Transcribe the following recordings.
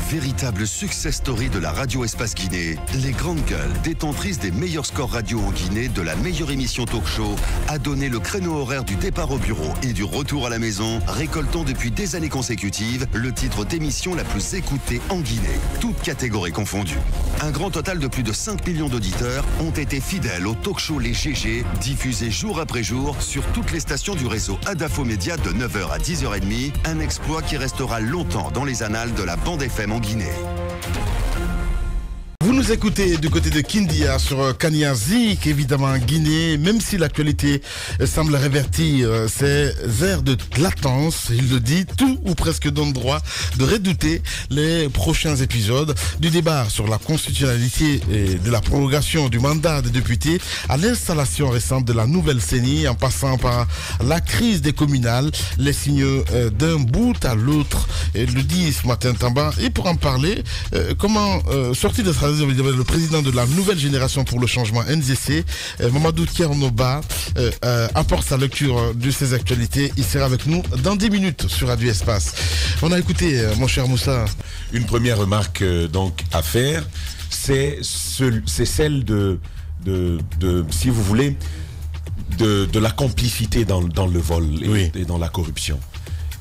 Véritable success story de la radio Espace Guinée, les grandes gueules, détentrices des meilleurs scores radio en Guinée, de la meilleure émission talk show, a donné le créneau horaire du départ au bureau et du retour à la maison, récoltant depuis des années consécutives le titre d'émission la plus écoutée en Guinée, toutes catégories confondues. Un grand total de plus de 5 millions d'auditeurs ont été fidèles au talk show Les GG, diffusé jour après jour sur toutes les stations du réseau Adafo Média de 9h à 10h30, un exploit qui restera longtemps dans les annales de la bande FM en Guinée. Vous nous écoutez du côté de Kindia sur Kania Zik, évidemment en Guinée, même si l'actualité semble révertir ces airs de latence, il le dit, tout ou presque donne droit de redouter les prochains épisodes du débat sur la constitutionnalité et de la prolongation du mandat des députés à l'installation récente de la nouvelle CENI, en passant par la crise des communales, les signes d'un bout à l'autre, et le dit ce matin Tamba. Et pour en parler, comment sortir de ça, le président de la nouvelle génération pour le changement NGC, Mamadou Kiernoba, apporte sa lecture de ces actualités. Il sera avec nous dans 10 minutes sur Radio Espace. On a écouté, mon cher Moussa. Une première remarque donc à faire, c'est celle de, si vous voulez, de la complicité dans le vol et dans la corruption.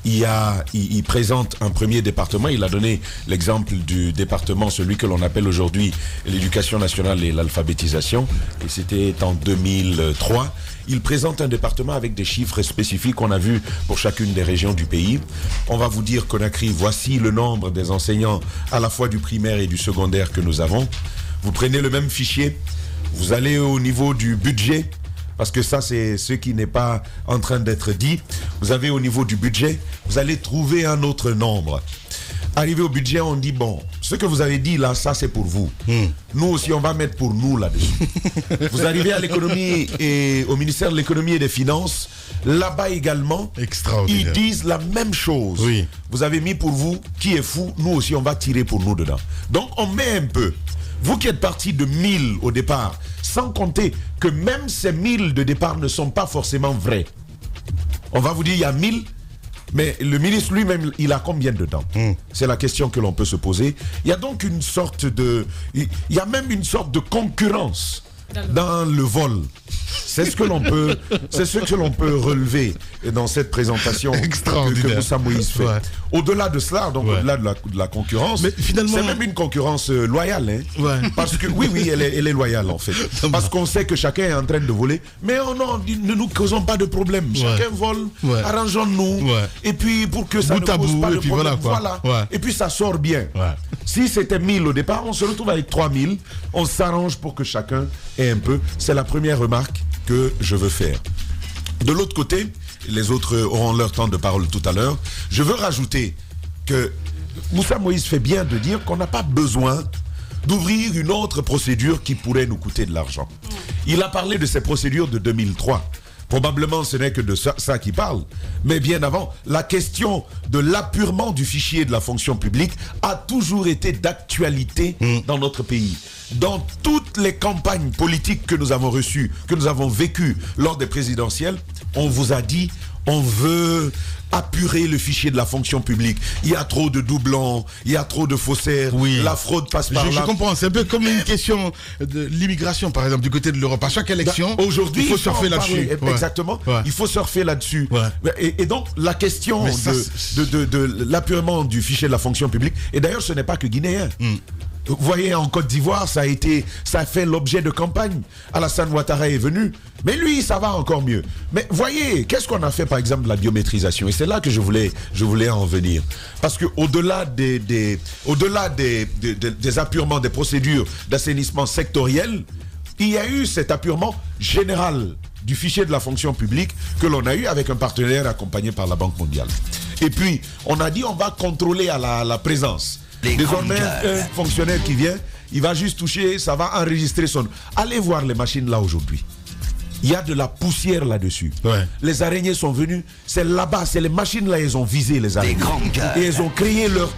Il présente un premier département, il a donné l'exemple du département, celui que l'on appelle aujourd'hui l'éducation nationale et l'alphabétisation, et c'était en 2003. Il présente un département avec des chiffres spécifiques qu'on a vus pour chacune des régions du pays. On va vous dire, Conakry, voici le nombre des enseignants à la fois du primaire et du secondaire que nous avons. Vous prenez le même fichier, vous allez au niveau du budget, parce que ça, c'est ce qui n'est pas en train d'être dit. Vous avez au niveau du budget, vous allez trouver un autre nombre. Arrivé au budget, on dit, bon, ce que vous avez dit là, ça c'est pour vous. Nous aussi, on va mettre pour nous là-dessus. Vous arrivez à l'économie et au ministère de l'économie et des finances, là-bas également, ils disent la même chose. Oui. Vous avez mis pour vous, qui est fou, nous aussi, on va tirer pour nous dedans. Donc, on met un peu. Vous qui êtes parti de 1000 au départ, sans compter que même ces 1000 de départ ne sont pas forcément vrais. On va vous dire, il y a 1000, mais le ministre lui-même, il a combien dedans? C'est la question que l'on peut se poser. Il y a donc une sorte de... Il y a même une sorte de concurrence dans le vol. C'est ce que l'on peut, relever dans cette présentation que Moussa Moïse fait. Ouais. Au-delà de cela, donc au-delà de la concurrence, mais finalement, c'est même une concurrence loyale. Hein, parce que oui, elle est loyale en fait. Parce qu'on sait que chacun est en train de voler. Mais non, ne nous causons pas de problème. Chacun vole, arrangeons-nous. Et puis pour que ça ne cause pas de problème. Voilà. Et puis ça sort bien. Si c'était 1000 au départ, on se retrouve avec 3000. On s'arrange pour que chacun ait un peu. C'est la première remarque que je veux faire. De l'autre côté, les autres auront leur temps de parole tout à l'heure, je veux rajouter que Moussa Moïse fait bien de dire qu'on n'a pas besoin d'ouvrir une autre procédure qui pourrait nous coûter de l'argent. Il a parlé de ces procédures de 2003. Probablement ce n'est que de ça qu'il parle, mais bien avant, la question de l'appurement du fichier de la fonction publique a toujours été d'actualité dans notre pays. Dans toutes les campagnes politiques que nous avons reçues, que nous avons vécues lors des présidentielles, on vous a dit, on veut apurer le fichier de la fonction publique. Il y a trop de doublons, il y a trop de faussaires, la fraude passe par là. Je comprends, c'est un peu comme une question de l'immigration, par exemple, du côté de l'Europe. À chaque élection, aujourd'hui, il faut surfer là-dessus. Exactement, il faut surfer là-dessus. Et donc, la question de l'apurement du fichier de la fonction publique, et d'ailleurs, ce n'est pas que guinéen. Vous voyez, en Côte d'Ivoire, ça a fait l'objet de campagne. Alassane Ouattara est venu, mais lui, ça va encore mieux. Mais voyez, qu'est-ce qu'on a fait, par exemple, de la biométrisation? Et c'est là que je voulais en venir. Parce que au-delà des apurements, des procédures d'assainissement sectoriel, il y a eu cet apurement général du fichier de la fonction publique que l'on a eu avec un partenaire accompagné par la Banque mondiale. Et puis, on a dit, on va contrôler à la présence. Désormais, un fonctionnaire qui vient, il va juste toucher, ça va enregistrer son... Allez voir les machines là aujourd'hui. Il y a de la poussière là-dessus. Les araignées sont venues, c'est là-bas, c'est les machines là, elles ont visé les araignées. Et elles ont créé leur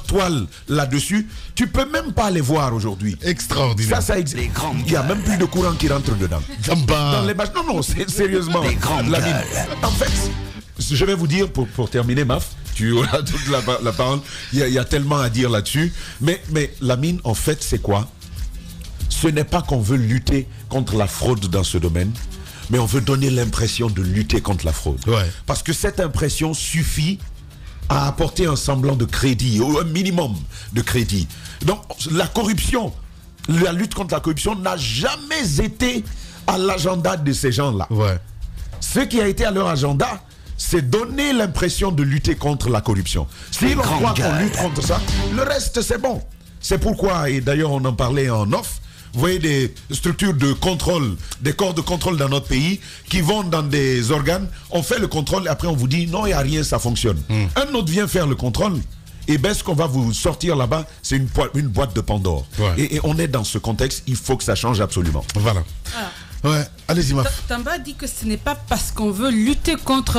toile là-dessus. Tu peux même pas les voir aujourd'hui. Extraordinaire. Ça existe. Il n'y a même plus de courant qui rentre dedans. Dans les machines. Non, c'est sérieusement. En fait, je vais vous dire, pour terminer, Maf, tu auras toute la parole. Il y a tellement à dire là-dessus. Mais Lamine, en fait, c'est quoi? Ce n'est pas qu'on veut lutter contre la fraude dans ce domaine, mais on veut donner l'impression de lutter contre la fraude. Ouais. Parce que cette impression suffit à apporter un semblant de crédit, ou un minimum de crédit. Donc, la corruption, la lutte contre la corruption n'a jamais été à l'agenda de ces gens-là. Ouais. Ce qui a été à leur agenda, c'est donner l'impression de lutter contre la corruption. Si l'on croit qu'on lutte contre ça, le reste c'est bon. C'est pourquoi, et d'ailleurs on en parlait en off, vous voyez des structures de contrôle, des corps de contrôle dans notre pays qui vont dans des organes, on fait le contrôle et après on vous dit non, il n'y a rien, ça fonctionne. Un autre vient faire le contrôle. Et bien, ce qu'on va vous sortir là-bas, c'est une boîte de Pandore. Ouais. Et on est dans ce contexte, il faut que ça change absolument. Voilà. Ouais, allez-y, Maf. Tamba dit que ce n'est pas parce qu'on veut lutter contre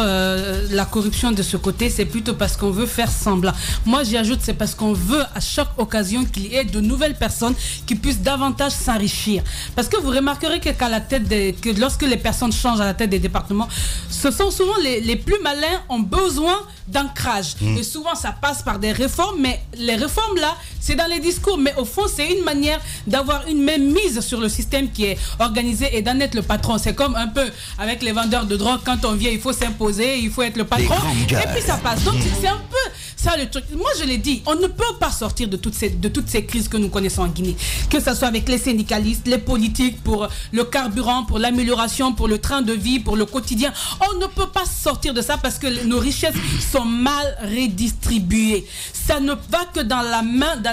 la corruption de ce côté, c'est plutôt parce qu'on veut faire semblant. Moi, j'y ajoute, c'est parce qu'on veut à chaque occasion qu'il y ait de nouvelles personnes qui puissent davantage s'enrichir. Parce que vous remarquerez que lorsque les personnes changent à la tête des départements, ce sont souvent les plus malins ont besoin d'ancrage. Et souvent, ça passe par des réformes, mais les réformes là, c'est dans les discours, mais au fond, c'est une manière d'avoir une même mise sur le système qui est organisé et d'en être le patron. C'est comme un peu avec les vendeurs de drogue, quand on vient, il faut s'imposer, il faut être le patron, et puis ça passe. Donc, c'est un peu ça le truc. Moi, je l'ai dit, on ne peut pas sortir de toutes ces crises que nous connaissons en Guinée. Que ce soit avec les syndicalistes, les politiques, pour le carburant, pour l'amélioration, pour le train de vie, pour le quotidien. On ne peut pas sortir de ça parce que nos richesses sont mal redistribuées. Ça ne va que dans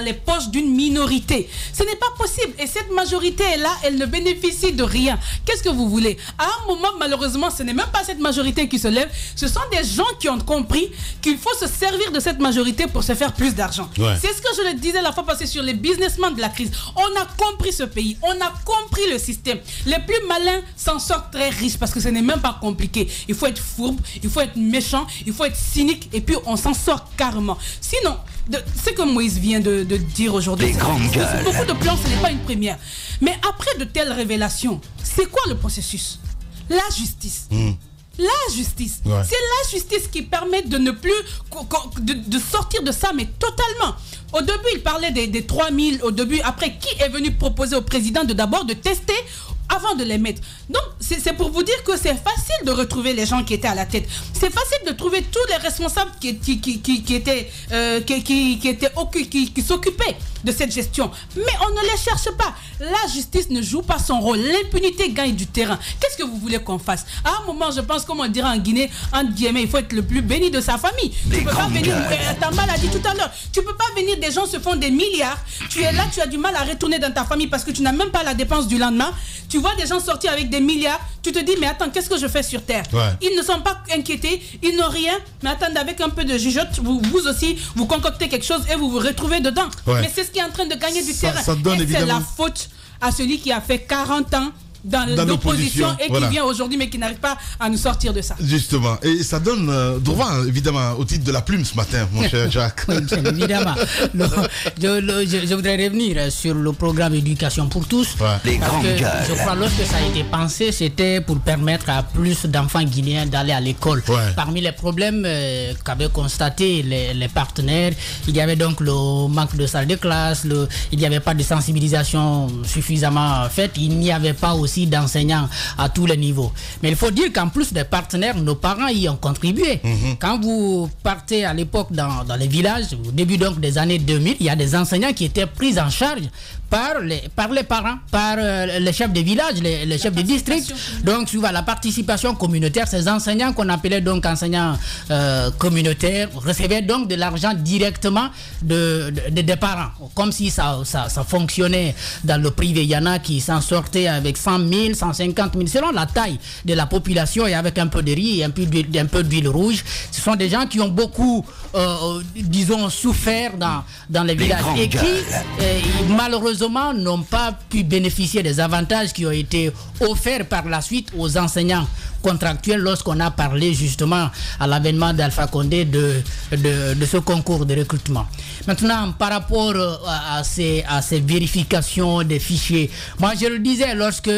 les poches d'une minorité. Ce n'est pas possible. Et cette majorité-là, elle ne bénéficie de rien. Qu'est-ce que vous voulez? À un moment, malheureusement, ce n'est même pas cette majorité qui se lève. Ce sont des gens qui ont compris qu'il faut se servir de cette majorité pour se faire plus d'argent. Ouais. C'est ce que je le disais la fois passée sur les businessmen de la crise. On a compris ce pays. On a compris le système. Les plus malins s'en sortent très riches parce que ce n'est même pas compliqué. Il faut être fourbe, il faut être méchant, il faut être cynique et puis on s'en sort carrément. Sinon, ce que Moïse vient de dire aujourd'hui, c'est beaucoup de plans, ce n'est pas une première. Mais après de telles révélations, c'est quoi le processus? La justice. La justice. Ouais. C'est la justice qui permet de ne plus de sortir de ça, mais totalement. Au début, il parlait des 3000 au début. Après, qui est venu proposer au président d'abord de tester avant de les mettre? Donc, c'est pour vous dire que c'est facile de retrouver les gens qui étaient à la tête. C'est facile de trouver tous les responsables qui s'occupaient de cette gestion. Mais on ne les cherche pas. La justice ne joue pas son rôle. L'impunité gagne du terrain. Qu'est-ce que vous voulez qu'on fasse? À un moment, je pense, comme on dirait en Guinée, entre guillemets, il faut être le plus béni de sa famille. Tu peux pas venir, Tamba l'a dit tout à l'heure, tu peux pas venir, des gens se font des milliards. Tu es là, tu as du mal à retourner dans ta famille parce que tu n'as même pas la dépense du lendemain. Tu vois des gens sortir avec des milliards, tu te dis, mais attends, qu'est-ce que je fais sur Terre? Ouais. Ils ne sont pas inquiétés, ils n'ont rien, mais attendez, avec un peu de jugeote, vous aussi, vous concoctez quelque chose et vous vous retrouvez dedans. Ouais. Mais c'est ce qui est en train de gagner du terrain. Et c'est la faute à celui qui a fait 40 ans dans l'opposition et qui vient aujourd'hui mais qui n'arrive pas à nous sortir de ça. Justement, et ça donne droit évidemment au titre de la plume ce matin, mon cher Jacques. Oui, évidemment. Je voudrais revenir sur le programme Éducation pour tous. Ouais. Parce que je crois lorsque ça a été pensé, c'était pour permettre à plus d'enfants guinéens d'aller à l'école. Ouais. Parmi les problèmes qu'avaient constaté les partenaires, il y avait donc le manque de salles de classe, il n'y avait pas de sensibilisation suffisamment faite, il n'y avait pas aussi d'enseignants à tous les niveaux. Mais il faut dire qu'en plus des partenaires, nos parents y ont contribué. Quand vous partez à l'époque dans les villages, au début donc des années 2000, il y a des enseignants qui étaient pris en charge par les parents, par les chefs de village, les chefs de district. Donc, suivant la participation communautaire, ces enseignants qu'on appelait donc enseignants communautaires recevaient donc de l'argent directement des parents. Comme si ça fonctionnait dans le privé. Il y en a qui s'en sortaient avec 100 000, 150 000, selon la taille de la population et avec un peu de riz et un peu d'huile rouge. Ce sont des gens qui ont beaucoup, disons, souffert dans les villages et qui, malheureusement, n'ont pas pu bénéficier des avantages qui ont été offerts par la suite aux enseignants contractuels lorsqu'on a parlé justement à l'avènement d'Alpha Condé de ce concours de recrutement. Maintenant, par rapport à ces vérifications des fichiers, moi je le disais lorsque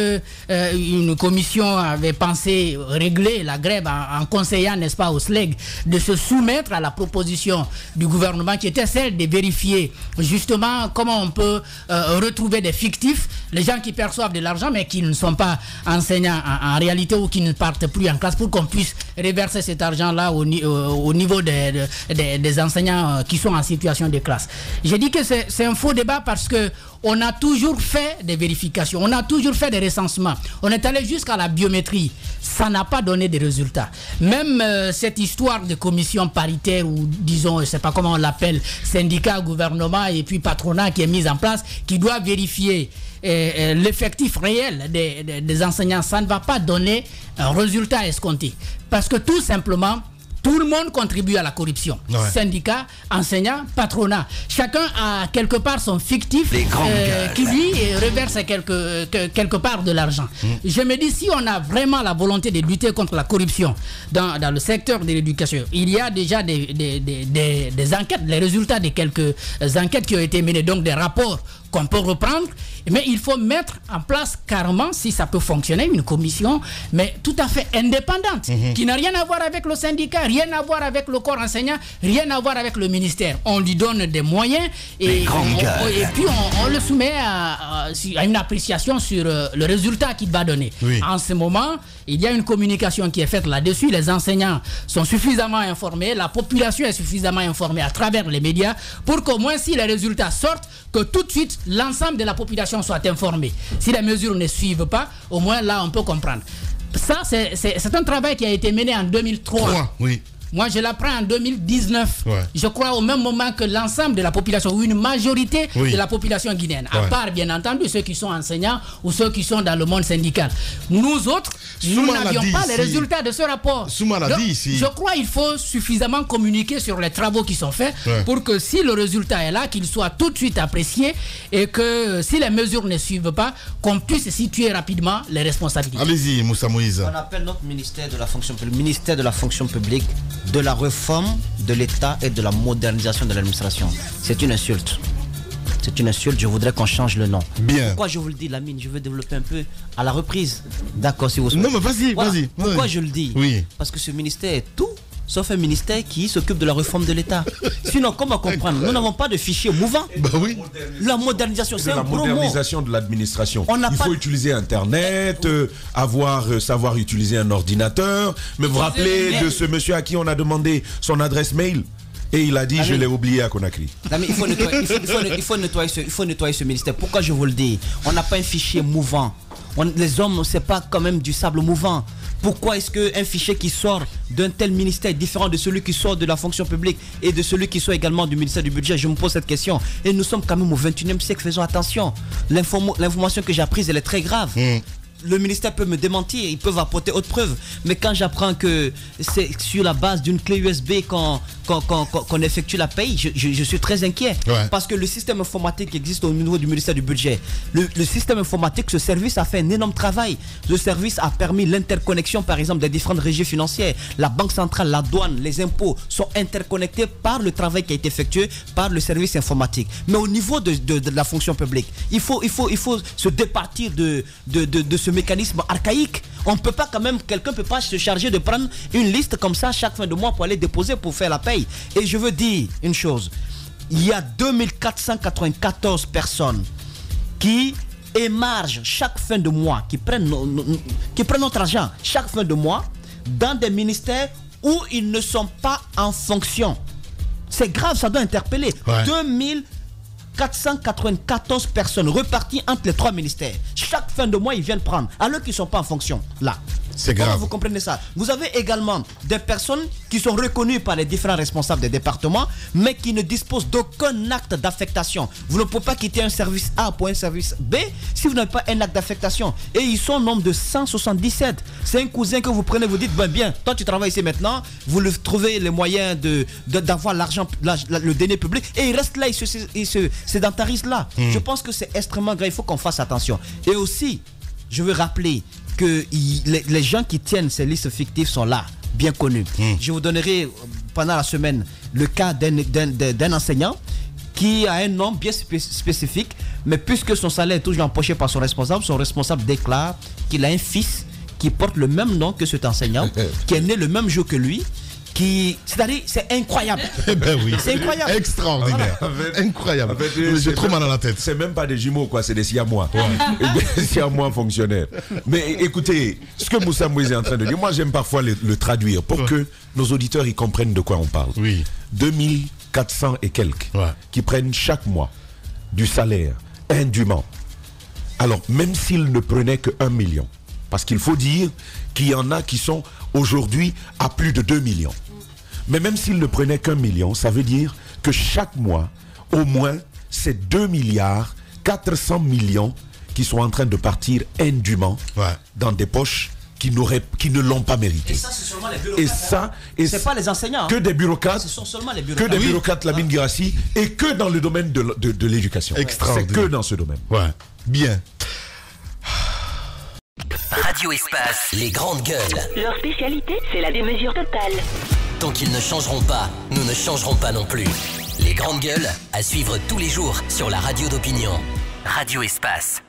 une commission avait pensé régler la grève en conseillant, n'est-ce pas, au SLEG de se soumettre à la proposition du gouvernement qui était celle de vérifier justement comment on peut retrouver des fictifs, les gens qui perçoivent de l'argent mais qui ne sont pas enseignants en réalité ou qui ne partent plus en classe, pour qu'on puisse reverser cet argent-là au niveau des enseignants qui sont en situation de classe. J'ai dit que c'est un faux débat parce que on a toujours fait des vérifications, on a toujours fait des recensements, on est allé jusqu'à la biométrie, ça n'a pas donné de résultats. Même cette histoire de commission paritaire ou disons, je ne sais pas comment on l'appelle, syndicat, gouvernement et puis patronat qui est mise en place, qui doit vérifier l'effectif réel des enseignants, ça ne va pas donner un résultat escompté. Parce que tout simplement, tout le monde contribue à la corruption. Ouais. Syndicats, enseignants, patronat. Chacun a quelque part son fictif qui lui reverse quelque part de l'argent. Je me dis, si on a vraiment la volonté de lutter contre la corruption dans le secteur de l'éducation, il y a déjà des enquêtes, les résultats de quelques enquêtes qui ont été menées, donc des rapports qu'on peut reprendre, mais il faut mettre en place carrément, si ça peut fonctionner, une commission, mais tout à fait indépendante, qui n'a rien à voir avec le syndicat, rien à voir avec le corps enseignant, rien à voir avec le ministère. On lui donne des moyens et puis on le soumet à une appréciation sur le résultat qu'il va donner. Oui. En ce moment, il y a une communication qui est faite là-dessus, les enseignants sont suffisamment informés, la population est suffisamment informée à travers les médias pour qu'au moins si les résultats sortent, que tout de suite l'ensemble de la population soit informée. Si les mesures ne suivent pas, au moins là on peut comprendre. Ça c'est un travail qui a été mené en 2003. Oui. Moi, je l'apprends en 2019. Ouais. Je crois au même moment que l'ensemble de la population, ou une majorité de la population guinéenne, à part, bien entendu, ceux qui sont enseignants ou ceux qui sont dans le monde syndical. Nous autres, nous n'avions pas les résultats de ce rapport. Donc, je crois qu'il faut suffisamment communiquer sur les travaux qui sont faits pour que si le résultat est là, qu'il soit tout de suite apprécié et que si les mesures ne suivent pas, qu'on puisse situer rapidement les responsabilités. Allez-y, Moussa Moïse. On appelle notre ministère de la fonction publique, de la réforme de l'État et de la modernisation de l'administration. C'est une insulte. C'est une insulte, je voudrais qu'on change le nom. Bien. Pourquoi je vous le dis, Lamine, je veux développer un peu à la reprise. D'accord, si vous souhaitez. Non, mais vas-y, voilà. Vas-y. Pourquoi je le dis? Oui. Parce que ce ministère est tout sauf un ministère qui s'occupe de la réforme de l'État. Sinon, comment comprendre? Nous n'avons pas de fichier mouvant. Bah oui. La modernisation, c'est un gros mot. La modernisation de l'administration. Il faut utiliser Internet, savoir utiliser un ordinateur. Mais vous vous rappelez de ce monsieur à qui on a demandé son adresse mail? Et il a dit, je l'ai oublié à Conakry. Non, mais il faut nettoyer ce ministère. Pourquoi je vous le dis? On n'a pas un fichier mouvant. Les hommes, c'est pas quand même du sable mouvant. Pourquoi est-ce qu'un fichier qui sort d'un tel ministère est différent de celui qui sort de la fonction publique et de celui qui sort également du ministère du budget? Je me pose cette question. Et nous sommes quand même au 21e siècle, faisons attention. L'information que j'ai apprise, elle est très grave. Le ministère peut me démentir, ils peuvent apporter autre preuve. Mais quand j'apprends que c'est sur la base d'une clé USB qu'on effectue la paye, je suis très inquiet. Parce que le système informatique qui existe au niveau du ministère du budget, le système informatique, ce service a fait un énorme travail. Le service a permis l'interconnexion, par exemple, des différentes régies financières. La banque centrale, la douane, les impôts sont interconnectés par le travail qui a été effectué par le service informatique. Mais au niveau de la fonction publique, il faut se départir de ce mécanisme archaïque. On peut pas quand même, quelqu'un peut pas se charger de prendre une liste comme ça chaque fin de mois pour aller déposer pour faire la paye. Et je veux dire une chose, il y a 2494 personnes qui émargent chaque fin de mois, qui prennent notre argent chaque fin de mois dans des ministères où ils ne sont pas en fonction. C'est grave, ça doit interpeller. 2494 personnes reparties entre les 3 ministères. Chaque fin de mois, ils viennent prendre, alors qu'ils ne sont pas en fonction. Là. C'est grave. Comment vous comprenez ça? Vous avez également des personnes qui sont reconnues par les différents responsables des départements, mais qui ne disposent d'aucun acte d'affectation. Vous ne pouvez pas quitter un service A pour un service B si vous n'avez pas un acte d'affectation. Et ils sont au nombre de 177. C'est un cousin que vous prenez, vous dites, bien, toi tu travailles ici maintenant, vous trouvez les moyens d'avoir l'argent, le denier public, et il reste là, il se sédentarise là. Je pense que c'est extrêmement grave, il faut qu'on fasse attention. Et aussi, je veux rappeler que les gens qui tiennent ces listes fictives sont là, bien connus. Je vous donnerai pendant la semaine le cas d'un enseignant qui a un nom bien spécifique, Mais puisque son salaire est toujours empoché par son responsable déclare qu'il a un fils qui porte le même nom que cet enseignant, qui est né le même jour que lui. C'est-à-dire, c'est incroyable. Oui. C'est incroyable. Extraordinaire. Incroyable. J'ai trop mal à la tête. C'est même pas des jumeaux, quoi, c'est des siamois. Des siamois fonctionnaires. Mais écoutez, ce que Moussa Moïse est en train de dire, moi j'aime parfois le traduire pour que nos auditeurs y comprennent de quoi on parle. 2400 et quelques qui prennent chaque mois du salaire indûment. Alors, même s'ils ne prenaient que 1 million, parce qu'il faut dire qu'il y en a qui sont aujourd'hui à plus de 2 millions. Mais même s'ils ne prenaient qu'1 million, ça veut dire que chaque mois, au moins, c'est 2 milliards 400 millions qui sont en train de partir indûment dans des poches qui ne l'ont pas mérité. Et ça, c'est seulement les bureaucrates. C'est pas les enseignants. Que des bureaucrates. Ce sont seulement les bureaucrates. Que des bureaucrates, Lamine Guirassi, et que dans le domaine de l'éducation. C'est que dans ce domaine. Bien. Radio Espace, les grandes gueules. Leur spécialité, c'est la démesure totale. Tant qu'ils ne changeront pas, nous ne changerons pas non plus. Les grandes gueules, à suivre tous les jours sur la radio d'opinion. Radio Espace.